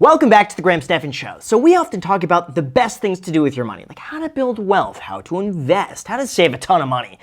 Welcome back to the Graham Stephan Show. So we often talk about the best things to do with your money, like how to build wealth, how to invest, how to save a ton of money.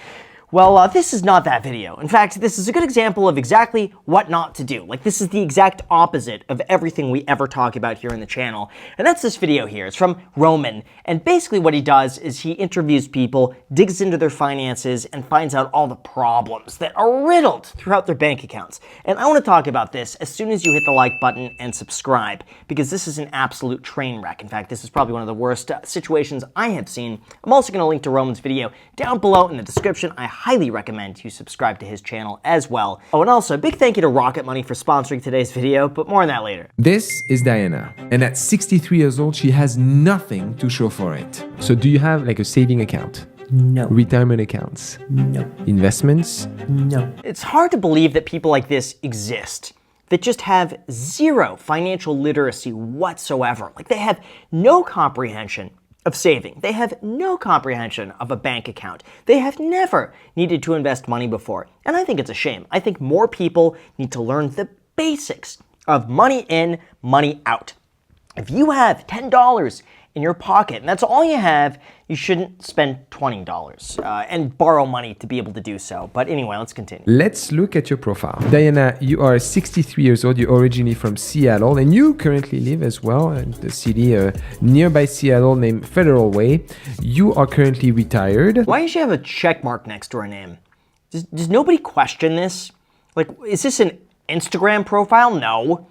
Well, this is not that video. In fact, this is a good example of exactly what not to do. Like, this is the exact opposite of everything we ever talk about here in the channel. And that's this video here. It's from Romain. And basically what he does is he interviews people, digs into their finances, and finds out all the problems that are riddled throughout their bank accounts. And I want to talk about this as soon as you hit the like button and subscribe, because this is an absolute train wreck. In fact, this is probably one of the worst situations I have seen. I'm also going to link to Romain's video down below in the description. I highly recommend you subscribe to his channel as well. Oh, and also a big thank you to Rocket Money for sponsoring today's video, but more on that later. This is Diana, and at 63 years old, she has nothing to show for it. So do you have like a saving account? No. Retirement accounts? No. Investments? No. It's hard to believe that people like this exist, that just have zero financial literacy whatsoever. Like, they have no comprehension of saving. They have no comprehension of a bank account. They have never needed to invest money before. And I think it's a shame. I think more people need to learn the basics of money in, money out. If you have $10 in your pocket and that's all you have, you shouldn't spend $20 and borrow money to be able to do so. But anyway, let's continue. Let's look at your profile. Diana, you are 63 years old. You're originally from Seattle, and you currently live as well in the city nearby Seattle named Federal Way. You are currently retired. Why does she have a check mark next to her name? Does nobody question this? Like, is this an Instagram profile? No.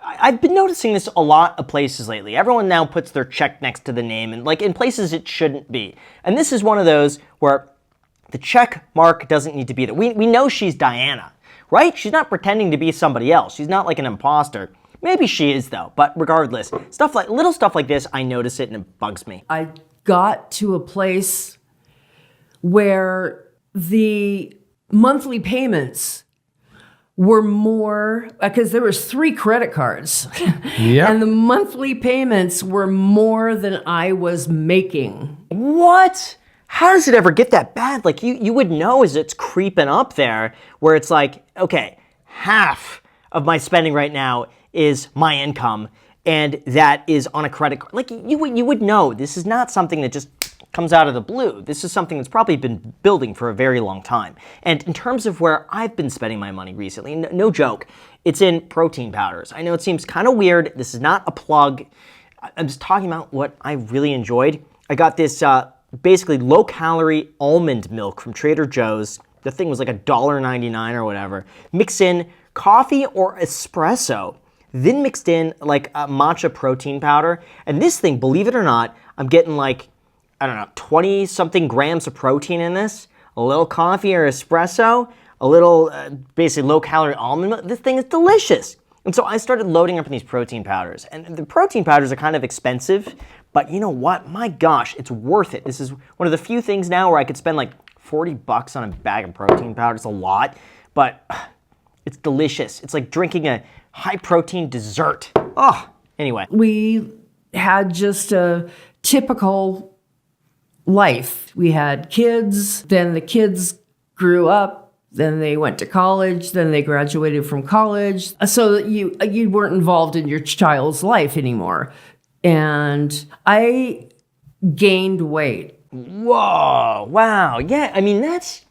I've been noticing this a lot of places lately. Everyone now puts their check next to the name, and like in places it shouldn't be. And this is one of those where the check mark doesn't need to be there. We know she's Diana, right? She's not pretending to be somebody else. She's not like an imposter. Maybe she is though, but regardless, little stuff like this, I notice it and it bugs me. I got to a place where the monthly payments were more, because there was 3 credit cards. Yeah. And the monthly payments were more than I was making. What? How does it ever get that bad? Like, you would know as it's creeping up there, where it's like, okay, half of my spending right now is my income, and that is on a credit card. Like, you would know. This is not something that just comes out of the blue. This is something that's probably been building for a very long time. And in terms of where I've been spending my money recently, no joke, it's in protein powders. I know it seems kind of weird. This is not a plug. I'm just talking about what I really enjoyed. I got this basically low-calorie almond milk from Trader Joe's. The thing was like $1.99 or whatever. Mix in coffee or espresso, then mixed in like a matcha protein powder. And this thing, believe it or not, I'm getting like, I don't know, 20-something grams of protein in this, a little coffee or espresso, a little basically low-calorie almond milk. This thing is delicious. And so I started loading up in these protein powders. And the protein powders are kind of expensive, but you know what? My gosh, it's worth it. This is one of the few things now where I could spend like $40 on a bag of protein powder. It's a lot, but it's delicious. It's like drinking a high-protein dessert. Oh, anyway. We had just a typical life. We had kids, then the kids grew up, then they went to college, then they graduated from college. So you weren't involved in your child's life anymore. And I gained weight. Whoa, wow. Yeah, I mean, it's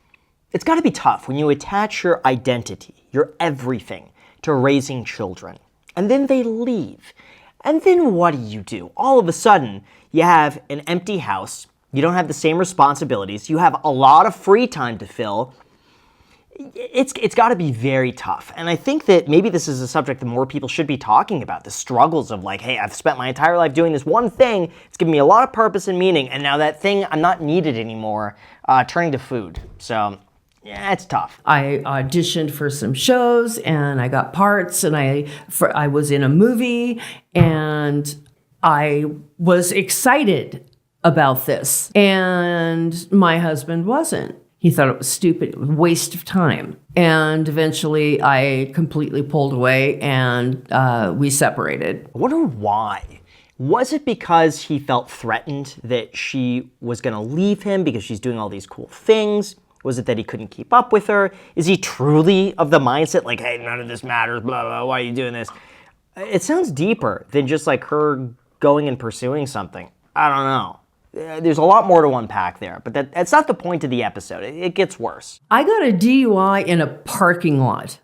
got to be tough when you attach your identity, your everything, to raising children. And then they leave. And then what do? All of a sudden, you have an empty house. You don't have the same responsibilities. You have a lot of free time to fill. It's got to be very tough. And I think that maybe this is a subject that more people should be talking about, the struggles of like, hey, I've spent my entire life doing this one thing. It's given me a lot of purpose and meaning. And now that thing, I'm not needed anymore, turning to food. So yeah, it's tough. I auditioned for some shows and I got parts, and I was in a movie, and I was excited about this, and my husband wasn't. He thought it was stupid, it was a waste of time. And eventually I completely pulled away, and we separated. I wonder why. Was it because he felt threatened that she was going to leave him because she's doing all these cool things? Was it that he couldn't keep up with her? Is he truly of the mindset like, hey, none of this matters, blah, blah, why are you doing this? It sounds deeper than just like her going and pursuing something. I don't know. There's a lot more to unpack there, but that's not the point of the episode. It gets worse. I got a DUI in a parking lot.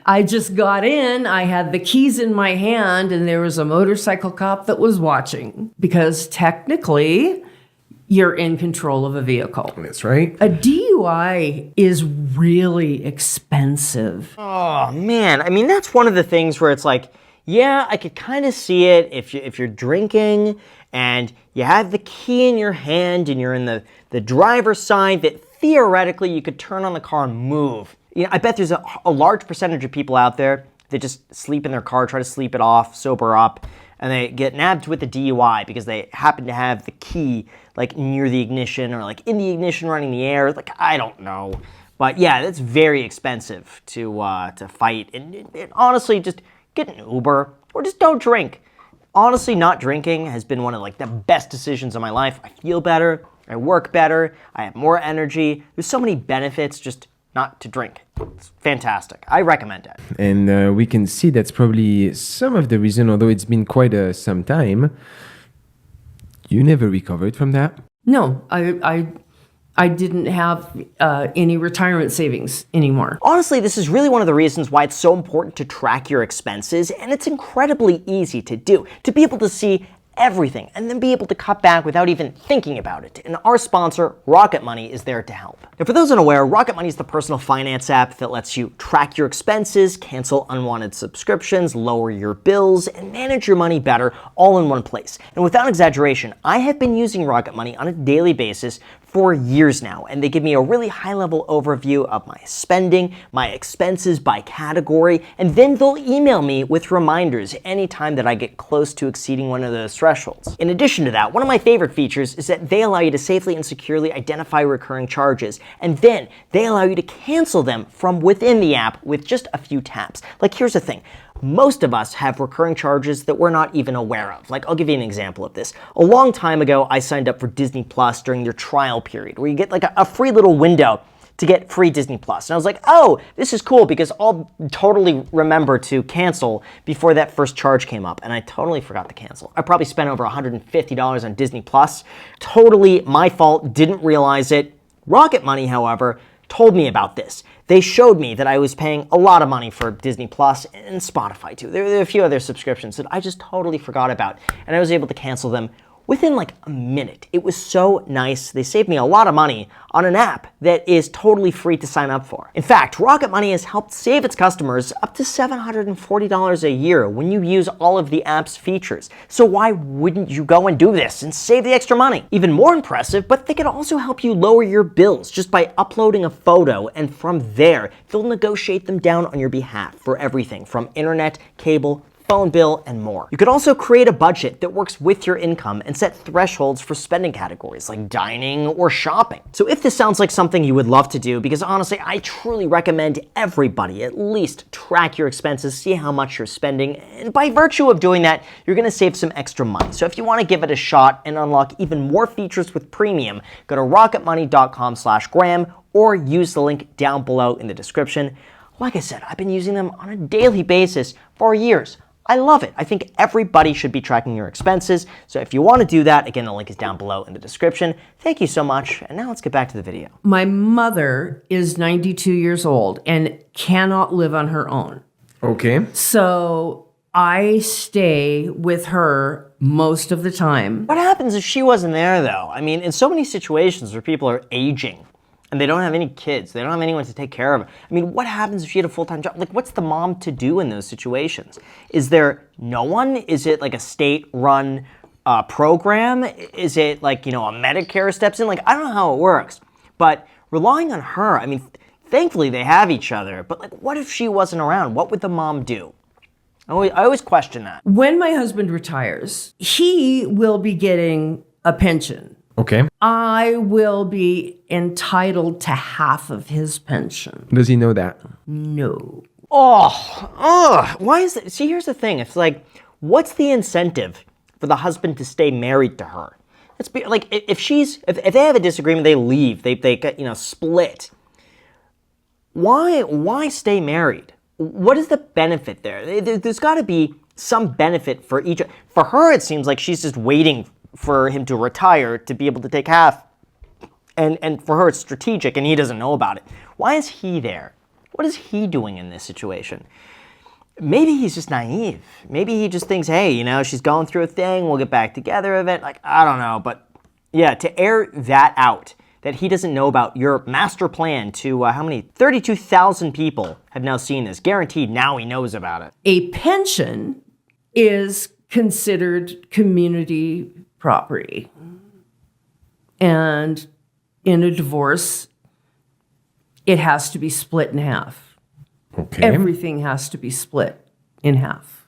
I just got in, I had the keys in my hand, and there was a motorcycle cop that was watching. Because technically, you're in control of a vehicle. That's right. A DUI is really expensive. Oh, man. I mean, that's one of the things where it's like, yeah, I could kind of see it if you're drinking and you have the key in your hand and you're in the driver's side that theoretically you could turn on the car and move. You know, I bet there's a large percentage of people out there that just sleep in their car, try to sleep it off, sober up, and they get nabbed with a DUI because they happen to have the key like near the ignition or like in the ignition running the air. Like, I don't know. But yeah, that's very expensive to fight. And honestly, just get an Uber or just don't drink. Honestly, not drinking has been one of like the best decisions of my life. I feel better, I work better, I have more energy. There's so many benefits just not to drink. It's fantastic. I recommend it. And we can see that's probably some of the reason, although it's been quite some time, you never recovered from that. No, I didn't have any retirement savings anymore. Honestly, this is really one of the reasons why it's so important to track your expenses, and it's incredibly easy to do, to be able to see everything and then be able to cut back without even thinking about it. And our sponsor, Rocket Money, is there to help. Now, for those unaware, Rocket Money is the personal finance app that lets you track your expenses, cancel unwanted subscriptions, lower your bills, and manage your money better all in one place. And without exaggeration, I have been using Rocket Money on a daily basis for years now, and they give me a really high-level overview of my spending, my expenses by category, and then they'll email me with reminders anytime that I get close to exceeding one of those thresholds. In addition to that, one of my favorite features is that they allow you to safely and securely identify recurring charges, and then they allow you to cancel them from within the app with just a few taps. Like, here's the thing. Most of us have recurring charges that we're not even aware of. Like, I'll give you an example of this. A long time ago, I signed up for Disney Plus during their trial period, where you get like a free little window to get free Disney Plus. And I was like, oh, this is cool because I'll totally remember to cancel before that first charge came up. And I totally forgot to cancel. I probably spent over $150 on Disney Plus. Totally my fault, didn't realize it. Rocket Money, however, told me about this. They showed me that I was paying a lot of money for Disney Plus and Spotify too. There are a few other subscriptions that I just totally forgot about, and I was able to cancel them within like a minute. It was so nice. They saved me a lot of money on an app that is totally free to sign up for. In fact, Rocket Money has helped save its customers up to $740 a year when you use all of the app's features. So why wouldn't you go and do this and save the extra money? Even more impressive, but they can also help you lower your bills just by uploading a photo, and from there, they'll negotiate them down on your behalf for everything from internet, cable, phone bill, and more. You could also create a budget that works with your income and set thresholds for spending categories like dining or shopping. So if this sounds like something you would love to do, because honestly, I truly recommend everybody at least track your expenses, see how much you're spending, and by virtue of doing that, you're gonna save some extra money. So if you wanna give it a shot and unlock even more features with premium, go to rocketmoney.com/Graham or use the link down below in the description. Like I said, I've been using them on a daily basis for years. I love it. I think everybody should be tracking your expenses. So if you want to do that, again, the link is down below in the description. Thank you so much. And now let's get back to the video. My mother is 92 years old and cannot live on her own. Okay. So I stay with her most of the time. What happens if she wasn't there, though? I mean, in so many situations where people are aging and they don't have any kids, they don't have anyone to take care of. I mean, what happens if she had a full-time job? Like, what's the mom to do in those situations? Is there no one? Is it like a state-run program? Is it like, you know, a Medicare steps in? Like, I don't know how it works. But relying on her, I mean, thankfully they have each other. But like, what if she wasn't around? What would the mom do? I always question that. When my husband retires, he will be getting a pension. Okay. I will be entitled to half of his pension. Does he know that? No. Why is it? See, here's the thing. It's like, what's the incentive for the husband to stay married to her? Like, if they have a disagreement, they leave, they get, you know, split. Why stay married? what is the benefit there? There's got to be some benefit for each. For her, it seems like she's just waiting for him to retire to be able to take half. And for her, it's strategic, and he doesn't know about it. Why is he there? What is he doing in this situation? Maybe he's just naive. Maybe he just thinks, hey, she's going through a thing, we'll get back together event. Like, I don't know. But yeah, to air that out, that he doesn't know about your master plan to how many? 32,000 people have now seen this. Guaranteed now he knows about it. A pension is considered community property. And in a divorce, it has to be split in half. Okay. Everything has to be split in half.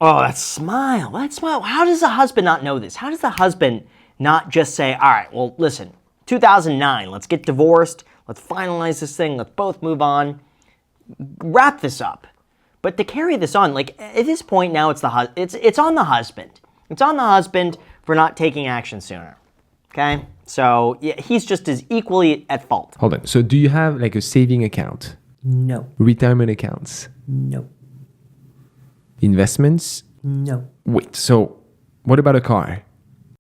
Oh, that smile. That smile. How does the husband not know this? How does the husband not just say, all right, well, listen, 2009, let's get divorced. Let's finalize this thing. Let's both move on. Wrap this up. But to carry this on, like at this point now, it's on the husband. It's on the husband for not taking action sooner. Okay? So yeah, he's just as equally at fault. Hold on. So do you have like a saving account? No. Retirement accounts? No. Investments? No. Wait, so what about a car?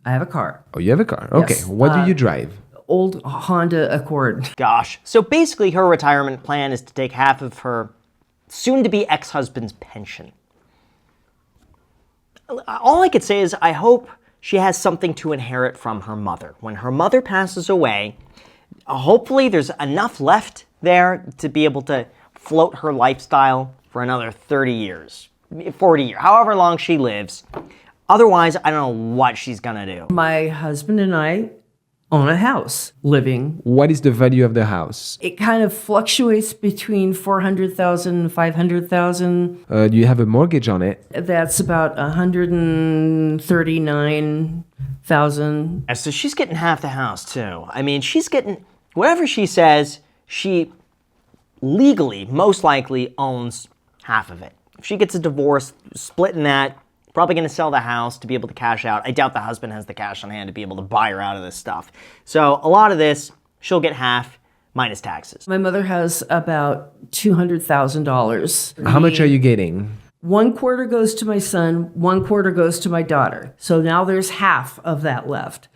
I have a car. Oh, you have a car. Okay. Yes. What do you drive? Old Honda Accord. Gosh. So basically her retirement plan is to take half of her soon-to-be ex-husband's pension. All I could say is I hope she has something to inherit from her mother. When her mother passes away, hopefully there's enough left there to be able to float her lifestyle for another 30 years, 40 years, however long she lives. Otherwise, I don't know what she's gonna do. My husband and I own a house living. What is the value of the house? It kind of fluctuates between $400,000 and $500,000. Do you have a mortgage on it? That's about $139,000. So she's getting half the house too. I mean, she's getting, whatever she says, she legally, most likely owns half of it. If she gets a divorce, splitting that, probably going to sell the house to be able to cash out. I doubt the husband has the cash on hand to be able to buy her out of this stuff. So a lot of this, she'll get half minus taxes. My mother has about $200,000. How much are you getting? 1/4 goes to my son, 1/4 goes to my daughter. So now there's half of that left.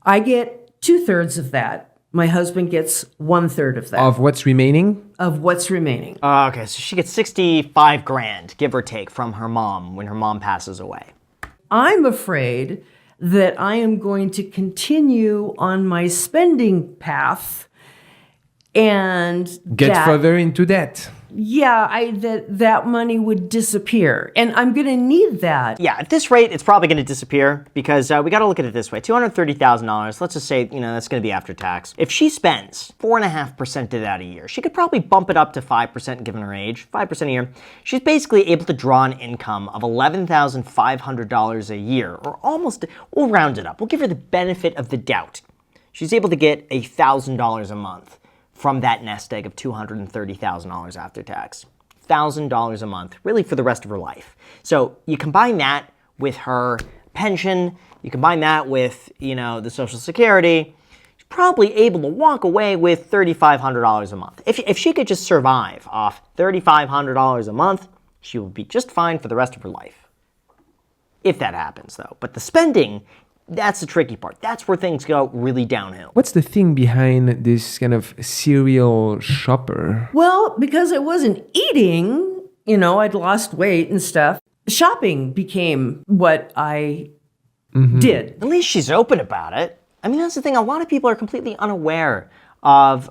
I get 2/3 of that. My husband gets 1/3 of that. Of what's remaining? Of what's remaining. Okay, so she gets 65 grand, give or take, from her mom when her mom passes away. I'm afraid that I am going to continue on my spending path and Get further into debt. Yeah, that money would disappear, and I'm going to need that. Yeah, at this rate, it's probably going to disappear because we got to look at it this way. $230,000, let's just say, that's going to be after tax. If she spends 4.5% of that a year, she could probably bump it up to 5% given her age, 5% a year. She's basically able to draw an income of $11,500 a year, or almost, we'll round it up. We'll give her the benefit of the doubt. She's able to get $1,000 a month from that nest egg of $230,000 after tax. $1,000 a month, really for the rest of her life. So you combine that with her pension, you combine that with, the Social Security, she's probably able to walk away with $3,500 a month. If she could just survive off $3,500 a month, she will be just fine for the rest of her life. If that happens, though. But the spending, that's the tricky part. That's where things go really downhill. What's the thing behind this kind of serial shopper? Well, because I wasn't eating, I'd lost weight and stuff. Shopping became what I did. At least she's open about it. I mean, that's the thing. A lot of people are completely unaware of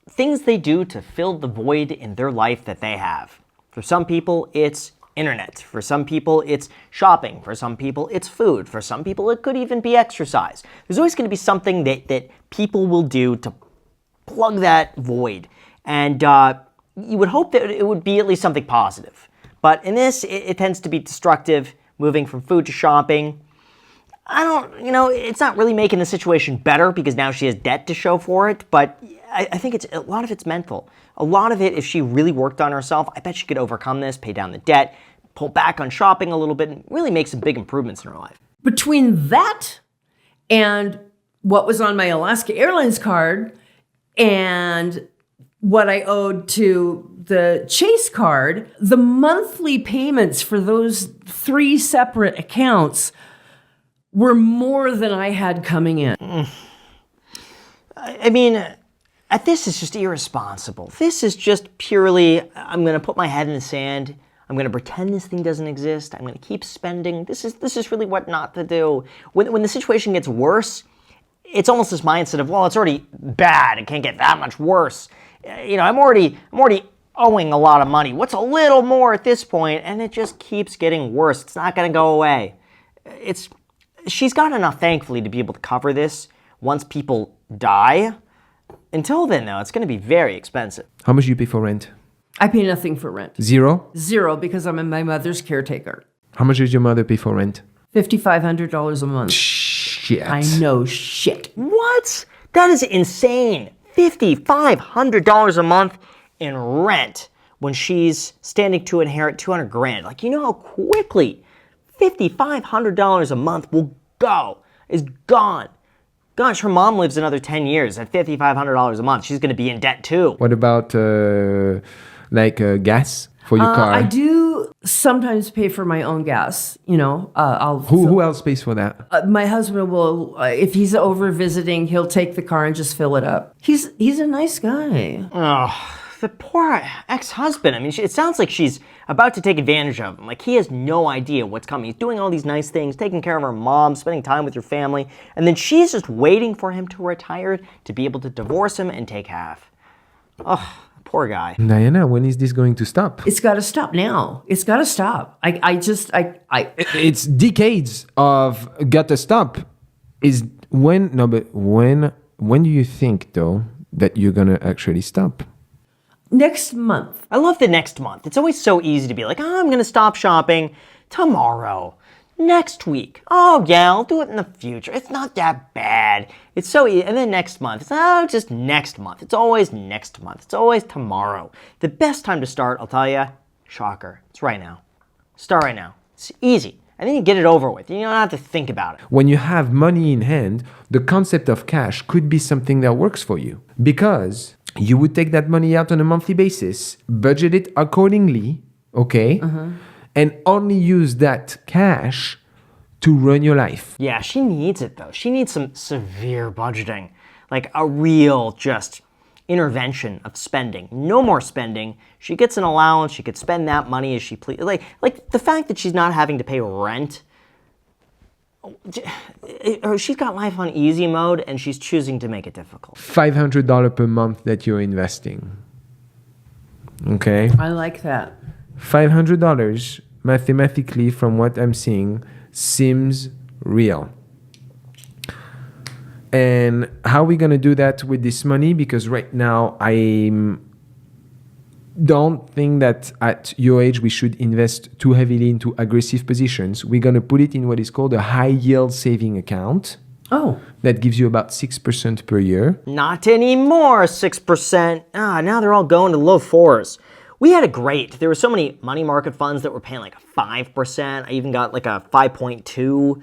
things they do to fill the void in their life that they have. For some people, it's internet. For some people, it's shopping. For some people, it's food. For some people, it could even be exercise. There's always going to be something that people will do to plug that void. And you would hope that it would be at least something positive. But in this, it tends to be destructive, moving from food to shopping. It's not really making the situation better because now she has debt to show for it, but I think a lot of it's mental. A lot of it, if she really worked on herself, I bet she could overcome this, pay down the debt, pull back on shopping a little bit, and really make some big improvements in her life. Between that and what was on my Alaska Airlines card and what I owed to the Chase card, the monthly payments for those 3 separate accounts were more than I had coming in. I mean, this is just irresponsible. This is just purely, I'm going to put my head in the sand. I'm going to pretend this thing doesn't exist. I'm going to keep spending. This is really what not to do. When the situation gets worse, it's almost this mindset of, well, it's already bad. It can't get that much worse. I'm already owing a lot of money. What's a little more at this point? And it just keeps getting worse. It's not going to go away. She's got enough, thankfully, to be able to cover this once people die. Until then, though, it's going to be very expensive. How much do you pay for rent? I pay nothing for rent. 0? 0, because I'm my mother's caretaker. How much does your mother pay for rent? $5,500 a month. Shit. I know shit. What? That is insane. $5,500 a month in rent when she's standing to inherit $200,000. Like, you know how quickly $5,500 a month is gone. Gosh, her mom lives another 10 years at $5,500 a month. She's going to be in debt too. What about gas for your car? I do sometimes pay for my own gas. Who else pays for that? My husband will, if he's over visiting, he'll take the car and just fill it up. He's a nice guy. Oh, the poor ex-husband. I mean, it sounds like she's about to take advantage of him. Like, he has no idea what's coming. He's doing all these nice things, taking care of her mom, spending time with your family, and then she's just waiting for him to retire to be able to divorce him and take half. Oh, poor guy. Diana, when is this going to stop? It's got to stop now. It's got to stop. It's decades of gotta stop. When do you think, though, that you're gonna actually stop? Next month. I love the next month. It's always so easy to be like, I'm going to stop shopping tomorrow, next week. Oh, yeah, I'll do it in the future. It's not that bad. It's so easy. And then next month. It's just next month. It's always next month. It's always tomorrow. The best time to start, I'll tell you, shocker, it's right now. Start right now. It's easy. And then you get it over with. You don't have to think about it. When you have money in hand, the concept of cash could be something that works for you. Because you would take that money out on a monthly basis, budget it accordingly, okay? And only use that cash to run your life. Yeah, she needs it, though. She needs some severe budgeting. Like a real just intervention of spending. No more spending. She gets an allowance. She could spend that money as she pleases. Like the fact that she's not having to pay rent. She's got life on easy mode and she's choosing to make it difficult. $500 per month that you're investing. Okay? I like that. $500 mathematically, from what I'm seeing, seems real. And how are we going to do that with this money? Because right now, I don't think that at your age we should invest too heavily into aggressive positions. We're going to put it in what is called a high yield saving account. Oh. That gives you about 6% per year. Not anymore, 6%. Now they're all going to low 4s. We had a great. There were so many money market funds that were paying like 5%. I even got like a 5.2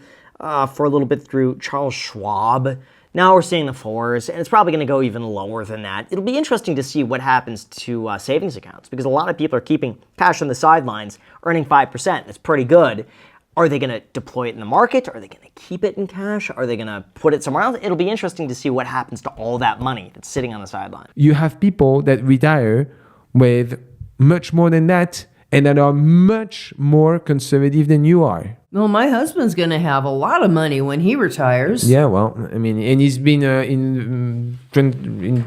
for a little bit through Charles Schwab. Now we're seeing the 4s, and it's probably going to go even lower than that. It'll be interesting to see what happens to savings accounts, because a lot of people are keeping cash on the sidelines, earning 5%. That's pretty good. Are they going to deploy it in the market? Are they going to keep it in cash? Are they going to put it somewhere else? It'll be interesting to see what happens to all that money that's sitting on the sideline. You have people that retire with much more than that, and that are much more conservative than you are. Well, my husband's going to have a lot of money when he retires. Yeah, well, I mean, and he's been,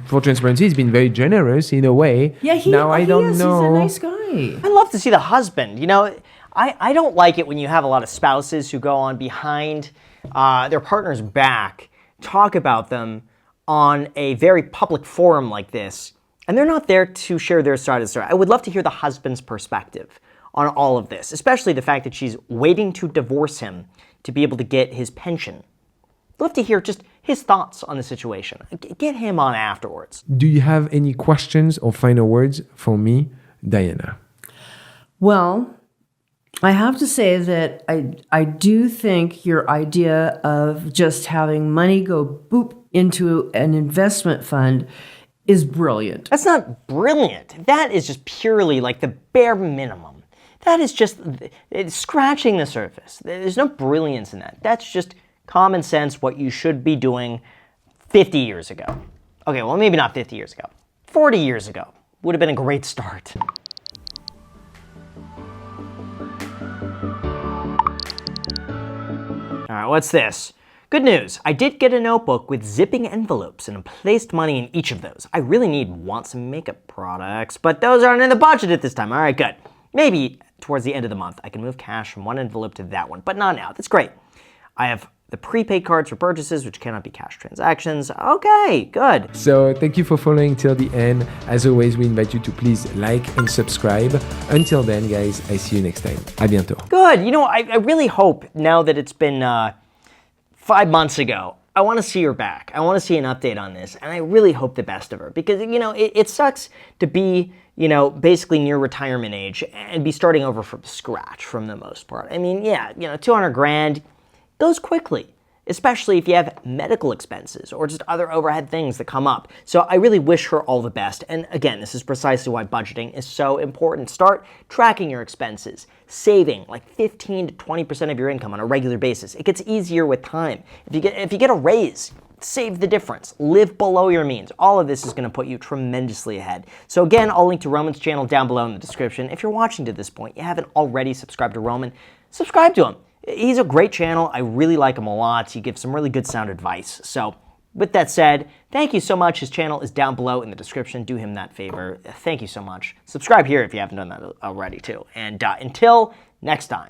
for transparency, he's been very generous in a way. Yeah, he know. He's a nice guy. I love to see the husband. You know, I don't like it when you have a lot of spouses who go on behind their partner's back, talk about them on a very public forum like this, and they're not there to share their side of the story. I would love to hear the husband's perspective on all of this, especially the fact that she's waiting to divorce him to be able to get his pension. I'd love to hear just his thoughts on the situation. Get him on afterwards. Do you have any questions or final words for me, Diana? Well, I have to say that I do think your idea of just having money go boop into an investment fund is brilliant. That's not brilliant. That is just purely like the bare minimum. That is just it's scratching the surface. There's no brilliance in that. That's just common sense, what you should be doing 50 years ago. Okay, well, maybe not 50 years ago. 40 years ago would have been a great start. All right, what's this? Good news, I did get a notebook with zipping envelopes and placed money in each of those. I really want some makeup products, but those aren't in the budget at this time. All right, good. Maybe towards the end of the month, I can move cash from one envelope to that one, but not now. That's great. I have the prepaid cards for purchases, which cannot be cash transactions. Okay, good. So thank you for following till the end. As always, we invite you to please like and subscribe. Until then, guys, I see you next time. À bientôt. Good. You know, I really hope now that it's been 5 months ago, I want to see her back. I want to see an update on this, and I really hope the best of her because, you know, it sucks to be, you know, basically near retirement age and be starting over from scratch for the most part. I mean, yeah, you know, 200 grand goes quickly, especially if you have medical expenses or just other overhead things that come up. So I really wish her all the best. And again, this is precisely why budgeting is so important. Start tracking your expenses, saving like 15 to 20% of your income on a regular basis. It gets easier with time. If you get a raise, save the difference. Live below your means. All of this is going to put you tremendously ahead. So again, I'll link to Roman's channel down below in the description. If you're watching to this point, you haven't already subscribed to Roman, subscribe to him. He's a great channel. I really like him a lot. He gives some really good sound advice. So with that said, thank you so much. His channel is down below in the description. Do him that favor. Thank you so much. Subscribe here if you haven't done that already too. And until next time.